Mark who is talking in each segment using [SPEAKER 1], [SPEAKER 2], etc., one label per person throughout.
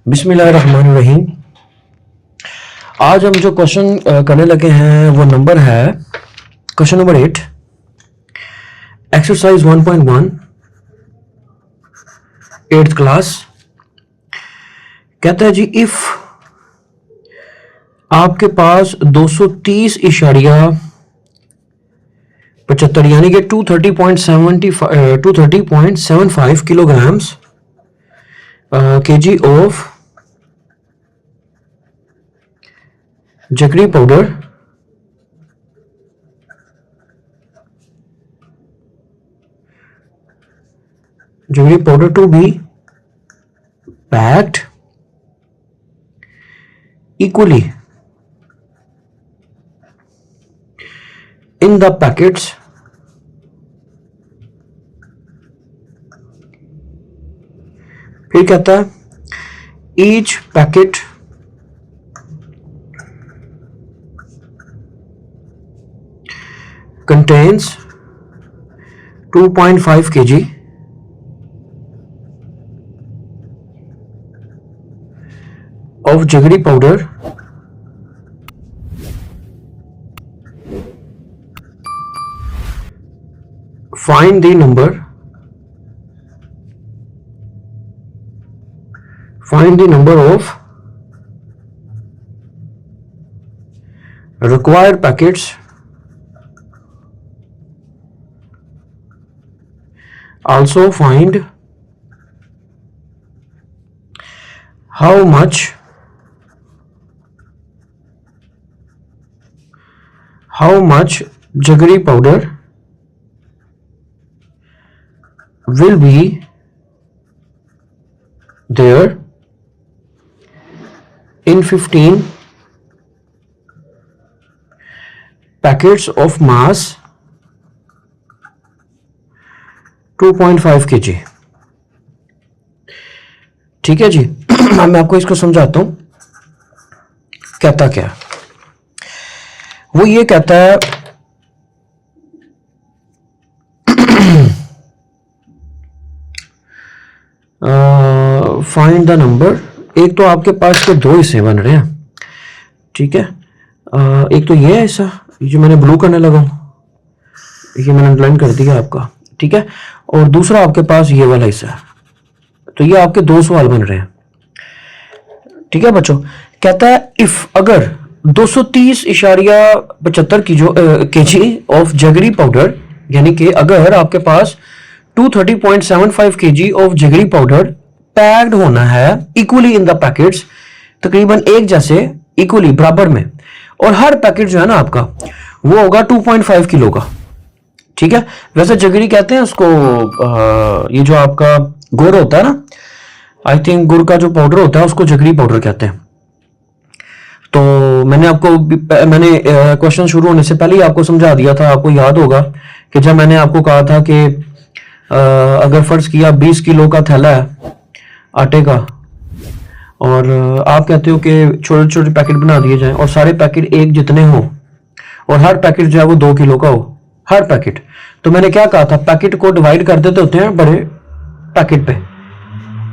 [SPEAKER 1] बिस्मिल्लाहिर्रहमानिर्रहीम। आज हम जो क्वेश्चन करने लगे हैं वो नंबर है question number 8, exercise 1.1, 8th class. कहता है जी, इफ आपके पास 230.75 यानी कि 230.75 kilograms kg of jaggery powder to be packed equally in the packets फिर कहता है each packet contains 2.5 kg of jaggery powder find the number of required packets also find how much jaggery powder will be there in 15 packets of mass 2.5 kg। ठीक है जी। मैं आपको इसको समझाता हूं कहता क्या। वो ये कहता है फाइंड द नंबर। एक तो आपके पास के दो हिस्से बन रहे हैं, ठीक है। एक तो ये है हिस्सा, जो मैंने ब्लू करने लगा हूं, ये मैंने अंडरलाइन कर दिया आपका, ठीक है। और दूसरा आपके पास ये वाला हिस्सा है। तो ये आपके दो सवाल बन रहे हैं, ठीक है बच्चों। कहता है इफ अगर 230.75 kg ऑफ जगरी पाउडर, यानी कि अगर आपके पास 230.75 kg of jaggery powder packed होना है इक्वली इन द पैकेट्स, तकरीबन एक जैसे इक्वली बराबर में, और हर पैकेट जो है ना आपका वो होगा 2.5 किलो का, ठीक है। वैसे जगरी कहते हैं उसको, ये जो आपका गुड़ होता है ना, आई थिंक गुड़ का जो पाउडर होता है उसको जगरी पाउडर कहते हैं। तो मैंने क्वेश्चन शुरू होने से पहले ही आपको समझा दिया था, आपको याद होगा कि जब मैंने आपको कहा था कि अगर फर्ज किया 20 किलो का थैला है आटे का, और आप कहते हो कि छोटे छोटे पैकेट बना दिए जाएं और सारे पैकेट एक जितने हो और हर पैकेट जो है वो 2 किलो का हो, हर पैकेट। तो मैंने क्या कहा था, पैकेट को डिवाइड कर देते होते हैं बड़े पैकेट पे।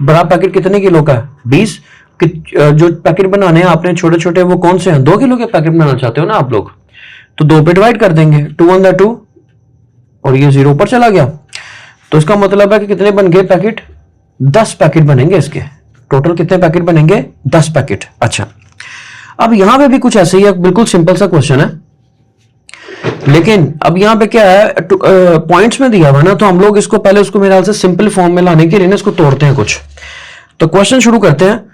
[SPEAKER 1] बड़ा पैकेट कितने किलो का है? 20। जो पैकेट बनाने हैं आपने छोटे छोटे, वो कौन से हैं? 2 किलो के पैकेट बनाना चाहते हो ना आप लोग, तो 2 पे डिवाइड कर देंगे, 2 1 2, और ये 0 पर चला गया। तो इसका मतलब है कि कितने बन गए पैकेट? 10 पैकेट बनेंगे इसके। टोटल कितने पैकेट बनेंगे? 10 पैकेट। अच्छा, अब यहां पे भी कुछ ऐसे ही है, बिल्कुल सिंपल सा क्वेश्चन है, लेकिन अब यहां पे क्या है, पॉइंट्स में दिया हुआ ना, तो हम लोग इसको पहले उसको मेरे ख्याल से सिंपल फॉर्म में लाने के लिए ना इसको तोड़ते हैं कुछ। तो क्वेश्चन शुरू करते हैं।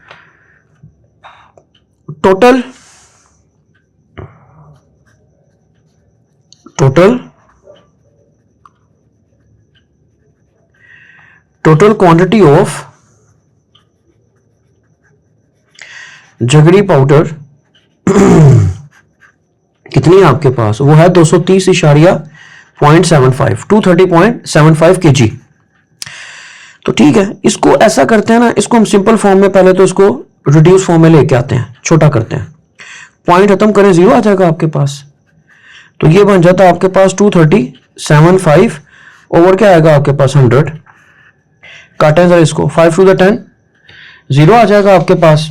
[SPEAKER 1] Total quantity of jaggery powder कितनी है आपके पास? वो है 230.75 kg। तो ठीक है, इसको ऐसा करते हैं ना, इसको हम सिंपल फॉर्म में पहले तो इसको रिड्यूस फॉर्म में लेके आते हैं, छोटा करते हैं, पॉइंट खत्म करें, 0 आ जाएगा आपके पास। तो ये बन जाता है आपके पास 230.75 ओवर क्या आएगा आपके पास 100। काटें जरा इसको, 5 to the 10, 0 आ जाएगा आपके पास।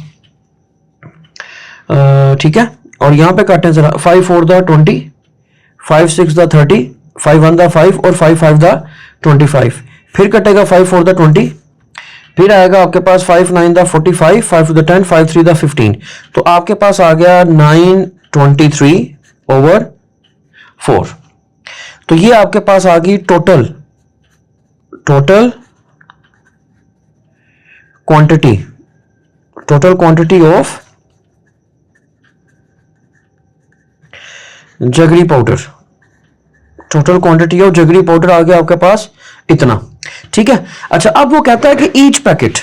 [SPEAKER 1] ठीक है, और यहां पे काटें जरा, 5 4 द 20, 5 6 द 30, 5 1 द 5 और 5 5 द 25। फिर कटेगा 5 4 द 20, फिर आएगा आपके पास 5 9 द 45, 5 द 10, 5 3 द 15। तो आपके पास आ गया 923/4। तो ये आपके पास आ गई total quantity of jaggery powder. Total quantity of jaggery powder आ गया आपके पास इतना। ठीक है, अच्छा अब वो कहता है कि ईच पैकेट,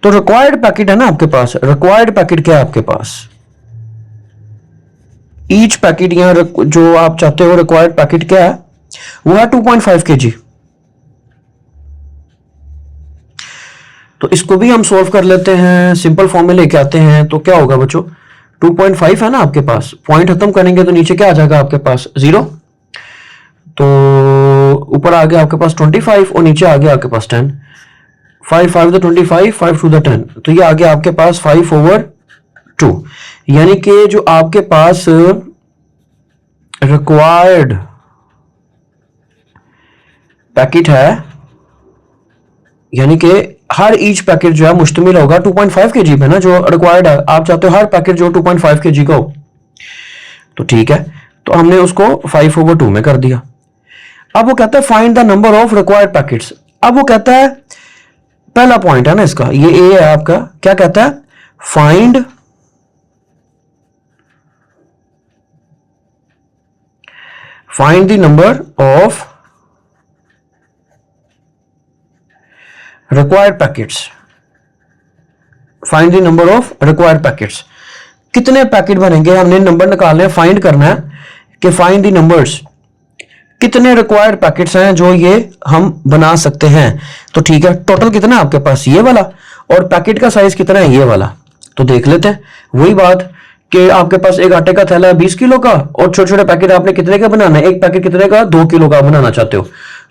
[SPEAKER 1] तो रिक्वायर्ड पैकेट है ना आपके पास, रिक्वायर्ड पैकेट क्या है आपके पास, ईच पैकेट यहां जो आप चाहते हो रिक्वायर्ड पैकेट क्या है, वो है 2.5 kg। तो इसको भी हम सोल्व कर लेते हैं, सिंपल फॉर्म में लेके आते हैं। तो क्या होगा बच्चों, 2.5 है ना आपके पास, पॉइंट खत्म करेंगे तो नीचे क्या आ जाएगा आपके पास 0। तो ऊपर आ गया आपके पास 25 और नीचे आ गया आपके पास 10। 5 5 द 25, 5 2 द 10, तो ये आ गया आपके पास 5/2। यानी कि जो आपके पास रिक्वायर्ड पैकेट है, यानी कि हर ईच पैकेट जो है मुश्तमिल होगा 2.5 kg पे ना, जो रिक्वायर्ड है। आप चाहते हो हर पैकेट जो 2.5 kg का हो, तो ठीक है, तो हमने उसको 5/2 में कर दिया। अब वो कहता है find the number of required packets. अब वो कहता है, पहला पॉइंट है ना इसका, ये ए है आपका, क्या कहता है, find the number of required packets. Find the number of required packets, कितने पैकेट बनेंगे, हमने नंबर निकालने हैं, फाइंड करना है कि फाइंड द नंबर्स, कितने रिक्वायर्ड पैकेट्स हैं जो ये हम बना सकते हैं। तो ठीक है, टोटल कितना है आपके पास, ये वाला, और पैकेट का साइज कितना है, ये वाला। तो देख लेते हैं, वही बात कि आपके पास एक आटे का थैला है 20 किलो का, और छोटे छोटे पैकेट आपने कितने का बनाना है, एक पैकेट कितने का, 2 किलो का बनाना चाहते हो,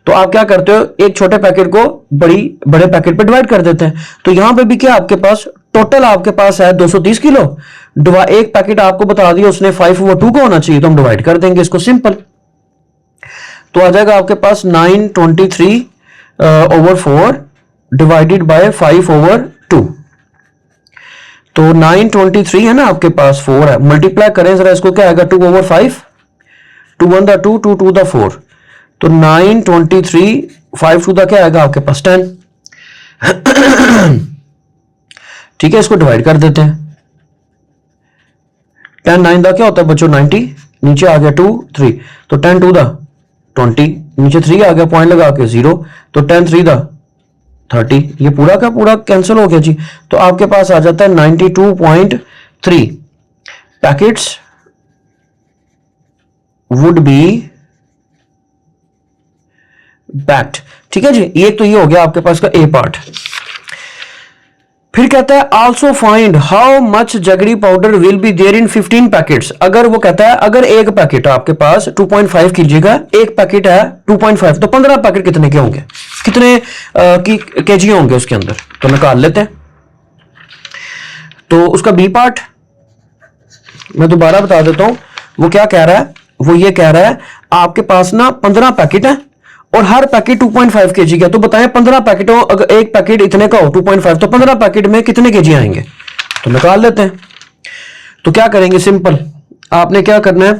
[SPEAKER 1] तो आप क्या करते हो, एक छोटे पैकेट को बड़े पैकेट पे डिवाइड कर देते हैं। तो यहां पे भी क्या आपके पास टोटल आपके पास है 230 किलो, एक पैकेट आपको बता दिया उसने 5/2 का होना चाहिए, तो हम डिवाइड कर देंगे इसको, सिंपल। तो आ जाएगा आपके पास 923/4 डिवाइडेड बाय 5/2। तो 923 है ना आपके पास, 4 है, मल्टीप्लाई करें जरा इसको, क्या आएगा 2/5, 2 1 द 2, 2 2 द 4, तो 923, 5 2 द क्या आएगा आपके पास 10। ठीक है, इसको डिवाइड कर देते हैं, 10 9 द क्या होता है बच्चों 90, नीचे आ गया 2 3, तो 10 2 द 20, नीचे 3 आ गया, पॉइंट लगा के 0, तो 10 3 द 30, ये पूरा का पूरा कैंसिल हो गया जी। तो आपके पास आ जाता है 92.3 पैकेट्स वुड बी बैक्ड। ठीक है जी, ये तो ये हो गया आपके पास का ए पार्ट। फिर कहता है also find how much jaggery powder will be there in 15 packets. अगर वो कहता है अगर एक पैकेट आपके पास 2.5 kg का, एक पैकेट है 2.5, तो 15 पैकेट कितने के होंगे, कितने केजी होंगे उसके अंदर, तो निकाल लेते हैं। तो उसका बी पार्ट मैं दोबारा बता देता हूं, वो क्या कह रहा है, वो ये कह रहा है आपके पास ना 15 पैकेट है और हर पैकेट 2.5 kg का, तो बताएं 15 पैकेटों, अगर एक पैकेट इतने का हो 2.5, तो 15 पैकेट में कितने केजी आएंगे, तो निकाल लेते हैं। तो क्या करेंगे, सिंपल, आपने क्या करना है,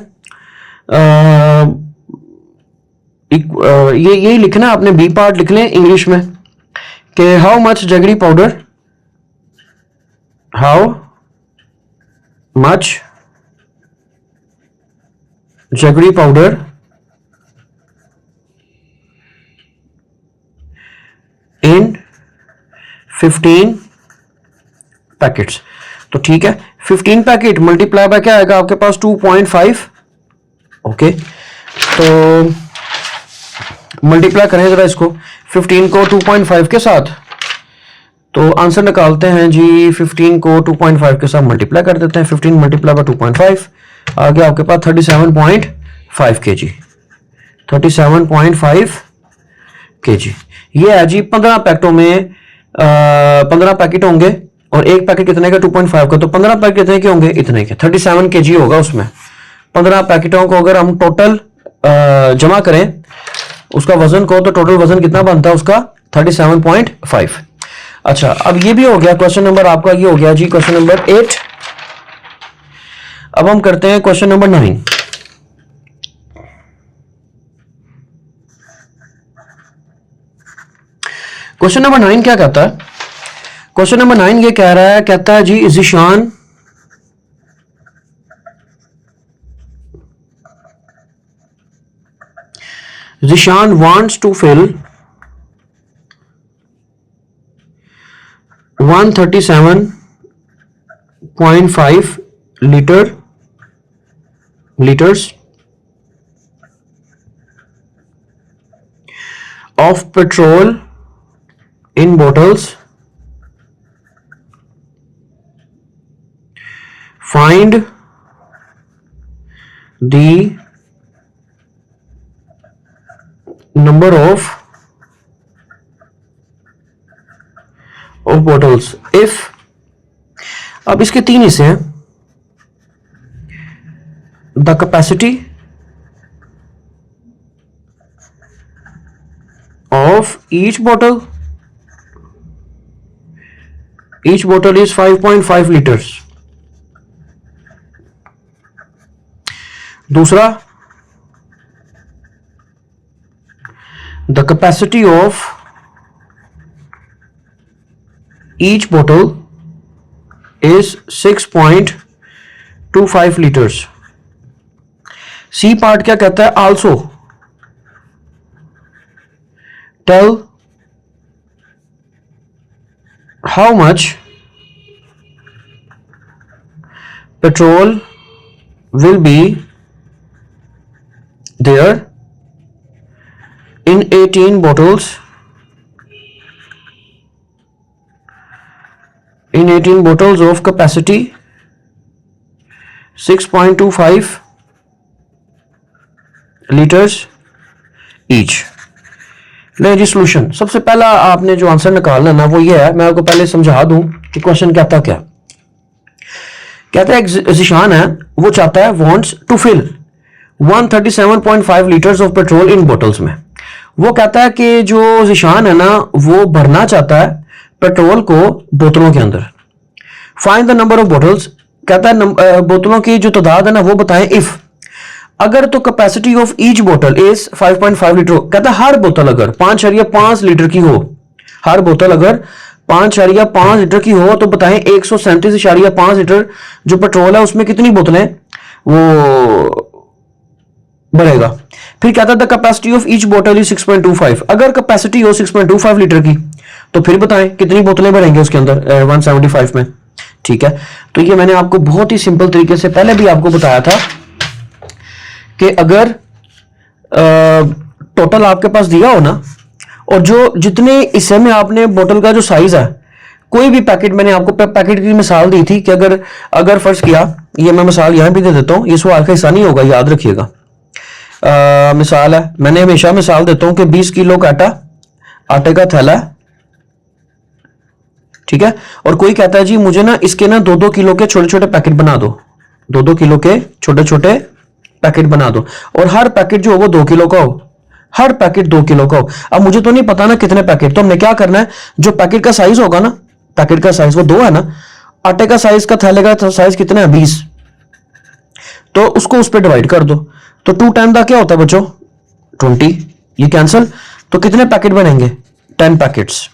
[SPEAKER 1] ये यही लिखना है आपने, बी पार्ट लिख लें इंग्लिश में कि how much jaggery powder, how much jaggery powder in 15 packets. तो ठीक है, 15 पैकेट मल्टीप्लाई बाय क्या आएगा आपके पास 2.5। ओके, तो मल्टीप्लाई करें जरा इसको, 15 को 2.5 के साथ, तो आंसर निकालते हैं जी। 15 को 2.5 के साथ मल्टीप्लाई कर देते हैं, 15 मल्टीप्लाई बाय 2.5 आ गया आपके पास 37.5 kg, 37.5 kg। ये है जी 15 पैकेटों में 15 पैकेट होंगे और एक पैकेट कितने का 2.5 का, तो 15 पैकेट कितने के होंगे, इतने के 37 kg होगा उसमें। 15 पैकेटों को अगर हम टोटल जमा करें उसका वजन को, तो टोटल वजन कितना बनता है उसका 37.5। अच्छा, अब ये भी हो गया क्वेश्चन नंबर आपका, ये हो गया जी क्वेश्चन नंबर 8। अब हम करते हैं क्वेश्चन नंबर 9। क्वेश्चन नंबर 9 क्या कहता है? क्वेश्चन नंबर 9 ये कह रहा है, कहता है जी Zishan wants to fill 137.5 liters of petrol in bottles. Find the number of bottles if, अब इसके 3 हिस्से हैं, the capacity of each bottle is 5.5 liters। दूसरा, the capacity of each bottle is 6.25 liters। C part क्या कहता है? also tell how much petrol will be there in 18 bottles of capacity 6.25 liters each। ले जी solution. सबसे पहला आपने जो answer निकालना ना वो ये है, मैं आपको पहले समझा दूं कि क्वेश्चन कहता क्या। कहता है एक जिशान है, वो चाहता है wants to fill 137.5 litres of petrol in bottles में। वो कहता है कि जो जिशान है ना वो भरना चाहता है पेट्रोल को बोतलों के अंदर। Find the number of bottles, कहता है बोतलों की जो तादाद है ना वो बताएं इफ, अगर तो कैपेसिटी ऑफ ईच बोतल इज 5.5 लीटर। कहता है हर बोतल अगर 5.5 लीटर की हो, हर बोतल अगर 5.5 लीटर की हो तो बताएं 137.5 लीटर जो पेट्रोल है उसमें कितनी बोतलें वो बढ़ेगा। फिर कहता है द कैपेसिटी ऑफ ईच बोतल इज 6.25। अगर कैपेसिटी हो 6.25 लीटर की तो फिर बताएं कितनी बोतलें भरेंगे उसके अंदर 175 में। ठीक है, तो ये मैंने आपको बहुत ही सिंपल तरीके से पहले भी आपको बताया था कि अगर टोटल आपके पास दिया हो ना, और जो जितने हिस्से में आपने बोतल का जो साइज है, कोई भी पैकेट, मैंने आपको पैकेट की मिसाल दी थी कि अगर फर्ज किया, ये मैं मिसाल यहां भी दे देता हूं, ये सवाल का हिस्सा नहीं होगा, याद रखिएगा। मिसाल है, मैंने हमेशा मिसाल देता हूं कि 20 किलो का आटे का थैला है, ठीक है, और कोई कहता है जी मुझे ना इसके ना 2-2 किलो के छोटे छोटे पैकेट बना दो, 2-2 किलो के छोटे छोटे पैकेट बना दो, और हर पैकेट जो हो वो 2 किलो का हो, हर पैकेट 2 किलो का हो। अब मुझे तो नहीं पता ना कितने पैकेट, तो हमने क्या करना है, जो पैकेट का साइज होगा ना, पैकेट का साइज वो 2 है ना, आटे का साइज का थैले का साइज कितना है 20, तो उसको उस पर डिवाइड कर दो, तो 2 टाइम का क्या होता है बच्चों 20, ये कैंसिल, तो कितने पैकेट बनेंगे 10 पैकेट्स।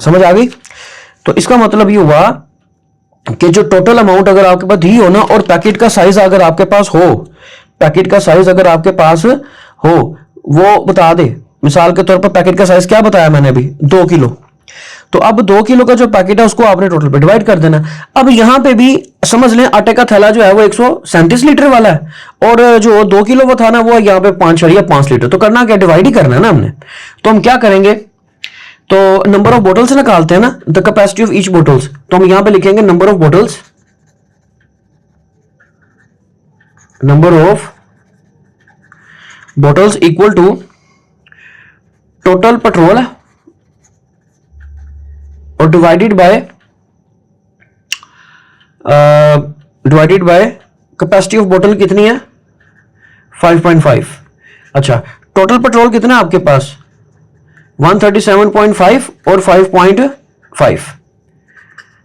[SPEAKER 1] समझ आ गई? तो इसका मतलब ये हुआ कि जो टोटल अमाउंट अगर आपके पास दी हो ना, और पैकेट का साइज अगर आपके पास हो, पैकेट का साइज अगर आपके पास हो वो बता दे। मिसाल के तौर पर पैकेट का साइज क्या बताया मैंने अभी 2 किलो, तो अब 2 किलो का जो पैकेट है उसको आपने टोटल पे डिवाइड कर देना। अब यहां पे भी समझ लें आटे का थैला जो है वो 137 लीटर वाला है, और जो 2 किलो वो था ना वो यहाँ पे 5.5 लीटर, तो करना क्या, डिवाइड ही करना है ना हमने। तो हम क्या करेंगे, तो नंबर ऑफ बोटल्स निकालते हैं ना, the capacity of each bottles, तो हम यहां पे लिखेंगे number of bottles, number of bottles equal to total petrol है, और डिवाइडेड बाय कैपेसिटी ऑफ बोतल कितनी है 5.5। अच्छा, टोटल पेट्रोल कितना है आपके पास 137.5 और 5.5।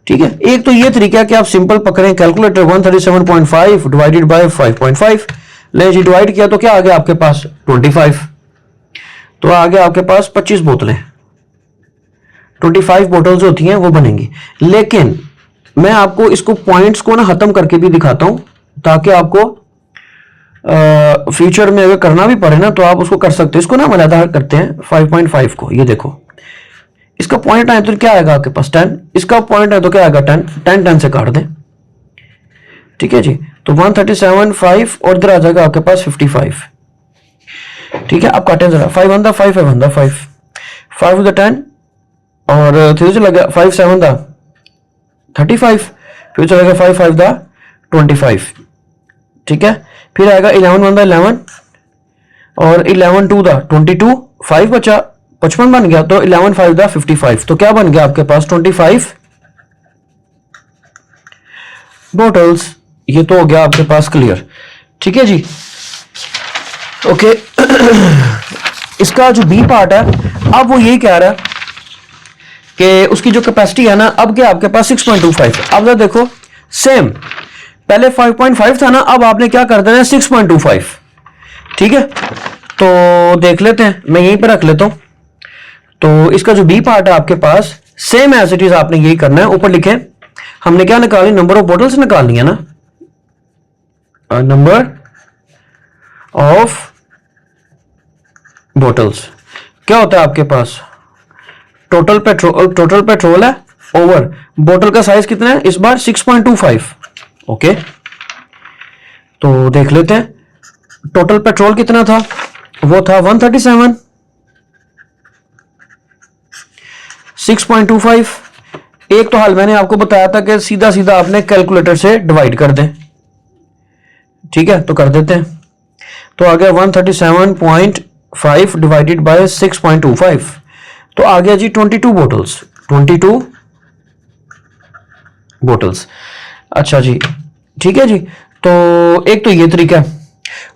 [SPEAKER 1] ठीक है, एक तो ये तरीका है कि आप सिंपल पकड़ें कैलकुलेटर 137.5 डिवाइडेड बाय 5.5 ले जी, डिवाइड किया तो क्या आ गया आपके पास 25, तो आ गया आपके पास 25 बोतलें, 25 बोतल्स होती हैं वो बनेंगी। लेकिन मैं आपको इसको पॉइंट्स को ना खत्म करके भी दिखाता हूं ताकि आपको फ्यूचर में अगर करना भी पड़े ना तो आप उसको कर सकते हैं। इसको ना हम अलग करते हैं 5.5 को, ये देखो इसका पॉइंट आए तो क्या आएगा आपके पास 10, इसका पॉइंट है तो क्या आएगा 10 से काट दें। ठीक है जी, तो 137.5 और इधर आ जाएगा आपके पास 55। ठीक है, आप काटें जरा, 5 1 5 5 1 5 5 10 और 3 से लगा 5 7 35, फिर चलेगा 5 5 25। ठीक है, फिर आएगा 11 1 11 और 11 2 22, 5 बचा 55 बन गया, तो 11 5 55, तो क्या बन गया आपके पास 25 बोटल्स। ये तो हो गया आपके पास क्लियर। ठीक है जी, ओके। इसका जो बी पार्ट है अब वो यही कह रहा है कि उसकी जो कैपेसिटी है ना अब क्या आपके पास 6.25। अब जरा देखो सेम, पहले 5.5 था ना, अब आपने क्या कर देना 6.25। ठीक है, तो देख लेते हैं, मैं यहीं पर रख लेता हूं। तो इसका जो बी पार्ट है आपके पास सेम एज इट इज आपने यही करना है। ऊपर लिखे हमने क्या निकाली, नंबर ऑफ बोटल्स निकालनी है ना, नंबर ऑफ बोटल्स क्या होता है आपके पास टोटल पेट्रोल है ओवर बोतल का साइज कितना है इस बार 6.25। ओके, तो देख लेते हैं टोटल पेट्रोल कितना था, वो था 137, 6.25। एक तो हाल मैंने आपको बताया था कि सीधा सीधा आपने कैलकुलेटर से डिवाइड कर दें। ठीक है, तो कर देते हैं, तो आ गया 137.5 डिवाइडेड बाय 6.25, तो आ गया जी 22 बोटल्स, 22 बोटल्स। अच्छा जी, ठीक है जी, तो एक तो ये तरीका है।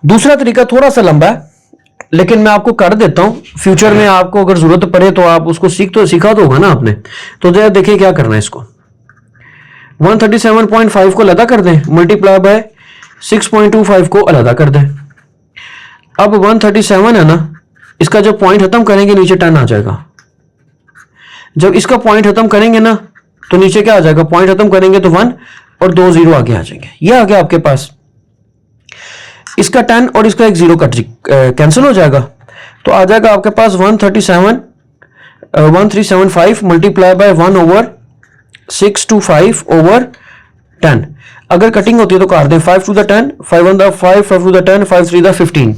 [SPEAKER 1] दूसरा तरीका थोड़ा सा लंबा है लेकिन मैं आपको कर देता हूं, फ्यूचर में आपको अगर जरूरत पड़े तो आप उसको सीखा तो होगा ना आपने। तो जरा देखिए क्या करना है, इसको 137.5 को अलग कर दें, मल्टीप्लाई बाय 6.25 को अलग कर दें। अब 137 है ना, इसका जब पॉइंट खत्म करेंगे नीचे 10 आ जाएगा। जब इसका पॉइंट खत्म करेंगे ना तो नीचे क्या आ जाएगा, पॉइंट खत्म करेंगे तो 1 और 2 0 आगे आ जाएंगे। ये आ गया आपके पास, इसका 10 और इसका एक 0 कैंसिल हो जाएगा, तो आ जाएगा आपके पास 1375 मल्टीप्लाई बाय 1 ओवर 625 ओवर 10। अगर कटिंग होती है तो काट दें, 5 two the 10, 5 1 the 5, 5 two the 10, 5 3 the 15।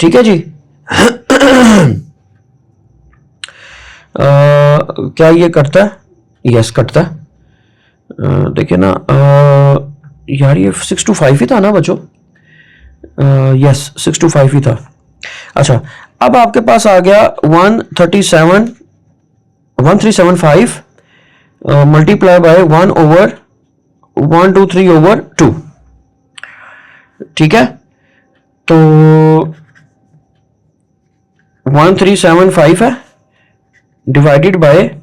[SPEAKER 1] ठीक है जी। क्या ये करता है, यस करता है। देखिए ना यार ये 6 to 5 ही था ना बच्चों, यस 6 to 5 ही था। अच्छा, अब आपके पास आ गया 1375 मल्टीप्लाई बाय 1 ओवर 1 2 3 ओवर 2। ठीक है, तो 1375 है डिवाइडेड बाय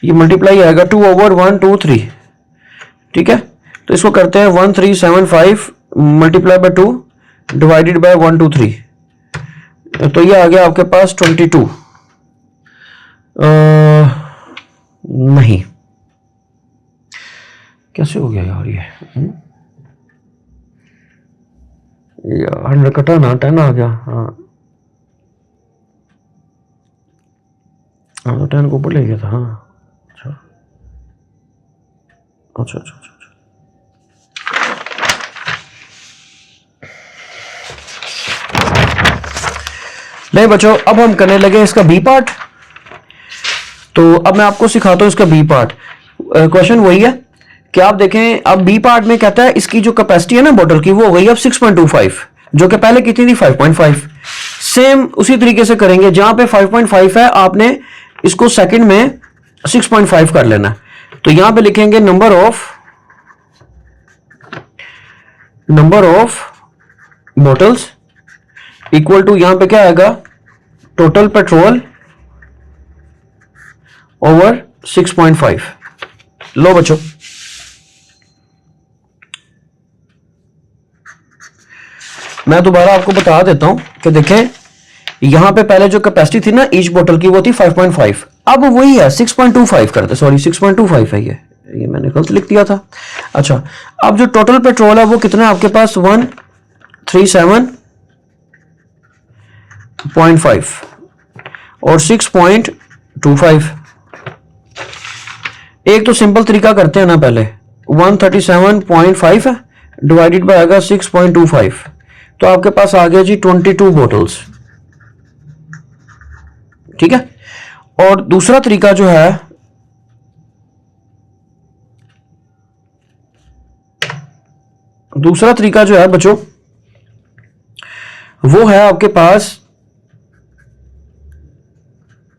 [SPEAKER 1] ये मल्टीप्लाई आएगा 2 ओवर 1 2 3। ठीक है, तो इसको करते हैं 1375 मल्टीप्लाई बाय 2 डिवाइडेड बाय 1 2 3, तो ये आ गया आपके पास 22। नहीं, कैसे हो गया यार ये, यार 100 कटा ना 10 आ गया। हाँ तो 10 को ऊपर ले गया था। हाँ अच्छा अच्छा अच्छा अच्छा, नहीं बच्चों, अब हम करने लगे इसका बी पार्ट। तो अब मैं आपको सिखाता हूं इसका बी पार्ट। क्वेश्चन वही है कि आप देखें, अब बी पार्ट में कहता है इसकी जो कैपेसिटी है ना बोतल की वो हो गई अब 6.25, जो कि पहले कितनी थी 5.5। सेम उसी तरीके से करेंगे, जहां पे 5.5 है आपने इसको सेकंड में 6.5 कर लेना है। तो यहां पे लिखेंगे number of bottles equal to, यहां पे क्या आएगा, टोटल पेट्रोल ओवर 6.5। लो बच्चों, मैं दोबारा आपको बता देता हूं कि देखें, यहां पे पहले जो कैपेसिटी थी ना ईच बोतल की वो थी 5.5, अब वही है 6.25 करते, सॉरी 6.25 है, ये मैंने गलत लिख दिया था। अच्छा, अब जो टोटल पेट्रोल है वो कितना है आपके पास, 137.5 और 6.25। एक तो सिंपल तरीका करते हैं ना, पहले 137.5 है डिवाइडेड बाय आएगा 6.25, तो आपके पास आ गया जी 22 बोटल्स। ठीक है। और दूसरा तरीका जो है, बच्चों वो है आपके पास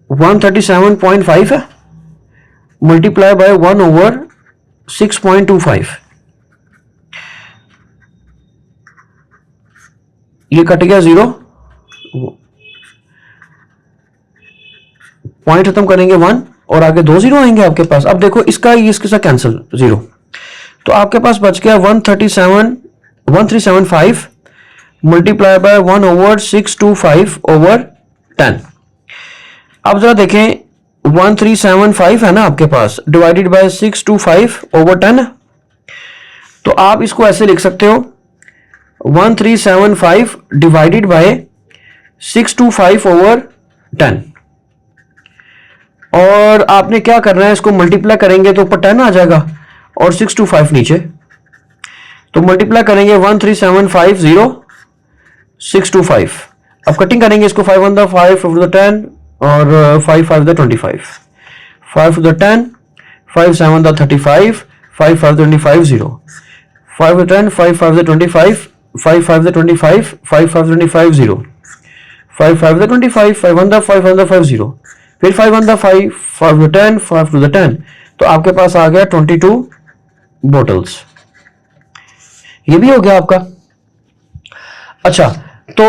[SPEAKER 1] 137.5 है मल्टीप्लाई बाय 1 ओवर 6.25, ये कट गया 0, पॉइंट खत्म करेंगे 1 और आगे 2 0 आएंगे आपके पास। अब देखो इसका इसके साथ कैंसिल 0, तो आपके पास बच गया 1375 मल्टीप्लाई बाय 1 ओवर 625 ओवर 10। अब जरा देखें 1375 है ना आपके पास डिवाइडेड बाय 625 ओवर 10, तो आप इसको ऐसे लिख सकते हो 1375 डिवाइडेड बाय 625 ओवर 10, और आपने क्या करना है, इसको मल्टीप्लाई करेंगे तो ऊपर 10 आ जाएगा और 625 नीचे, तो मल्टीप्लाई करेंगे 13750 625। अब कटिंग करेंगे इसको, 5 1 5 5 10 और 5 5 25, 5 10 5 7 35 5 5 25 0, 5 10 5 5 25 5 5 25 5 5 25 0, 5 5 25 5 1 5 1 5 0, फिर 5 1 5 5 10 5 2 10, तो आपके पास आ गया 22 बोटल्स। ये भी हो गया आपका। अच्छा, तो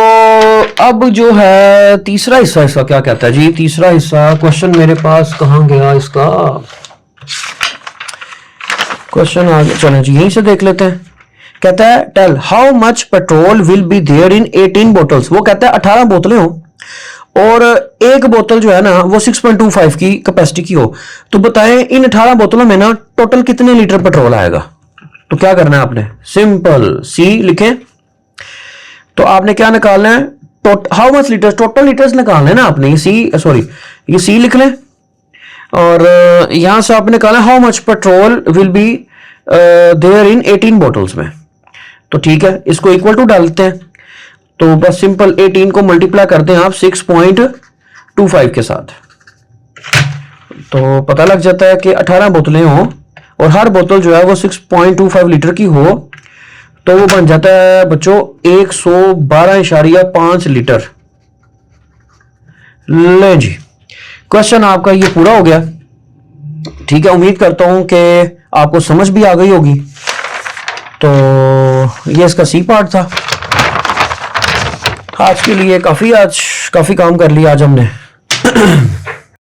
[SPEAKER 1] अब जो है तीसरा हिस्सा, इसका क्या कहता है जी, तीसरा हिस्सा क्वेश्चन मेरे पास कहां गया, इसका क्वेश्चन आ गया, चलें जी यहीं से देख लेते हैं। कहता है tell how much petrol will be there in 18 bottles, वो कहता है 18 बोतलें हो और एक बोतल जो है ना वो 6.25 की कैपेसिटी की हो, तो बताएं इन 18 बोतलों में ना टोटल कितने लीटर पेट्रोल आएगा। तो क्या करना है आपने, सिंपल सी लिखें, तो आपने क्या निकालना है, how much litres, total litres निकालना है ना आपने, ये सी लिख लें और यहां से आपने निकालना how much petrol will be there in 18 bottles में। तो ठीक है, इसको इक्वल टू डालते हैं, तो बस सिंपल 18 को मल्टीप्लाई करते हैं आप 6.25 के साथ, तो पता लग जाता है कि 18 बोतलें हो और हर बोतल जो है वो 6.25 लीटर की हो, तो वो बन जाता है बच्चों 112.5 लीटर। ले जी, क्वेश्चन आपका ये पूरा हो गया। ठीक है, उम्मीद करता हूं कि आपको समझ भी आ गई होगी। तो ये इसका सी पार्ट था। आज के लिए काफी काम कर लिया आज हमने।